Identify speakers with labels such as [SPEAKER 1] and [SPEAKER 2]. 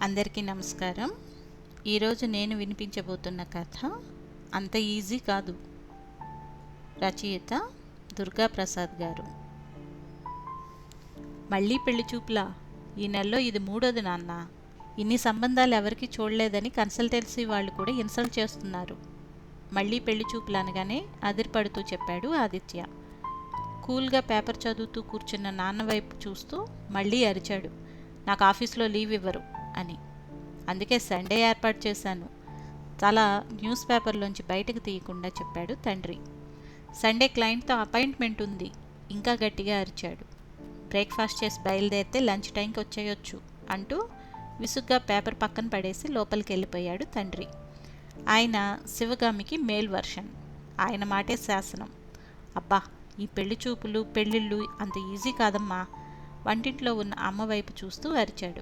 [SPEAKER 1] అందరికీ నమస్కారం. ఈరోజు నేను వినిపించబోతున్న కథ అంత ఈజీ కాదు. రచయిత దుర్గాప్రసాద్ గారు. మళ్ళీ పెళ్లి చూపులా? ఈ నెలలో ఇది మూడోది నాన్న. ఇన్ని సంబంధాలు ఎవరికి చూడలేదని కన్సల్టెన్సీ వాళ్ళు కూడా ఇన్సల్ట్ చేస్తున్నారు. మళ్ళీ పెళ్లి చూపులు అనగానే అదిరిపడుతూ చెప్పాడు ఆదిత్య. కూల్గా పేపర్ చదువుతూ కూర్చున్న నాన్న వైపు చూస్తూ మళ్ళీ అరిచాడు, నాకు ఆఫీస్లో లీవ్ ఇవ్వరు అని. అందుకే సండే ఏర్పాటు చేశాను, తల న్యూస్ పేపర్లోంచి బయటకు తీయకుండా చెప్పాడు తండ్రి. సండే క్లయింట్తో అపాయింట్మెంట్ ఉంది, ఇంకా గట్టిగా అరిచాడు. బ్రేక్ఫాస్ట్ చేసి బయలుదేరితే లంచ్ టైంకి వచ్చేయొచ్చు అంటూ విసుగ్గా పేపర్ పక్కన పడేసి లోపలికి వెళ్ళిపోయాడు తండ్రి. ఆయన శివగామికి మేల్ వర్షన్, ఆయన మాటే శాసనం. అబ్బా, ఈ పెళ్లి చూపులు పెళ్ళిళ్ళు అంత ఈజీ కాదమ్మా. వంటింట్లో ఉన్న అమ్మ వైపు చూస్తూ అరిచాడు.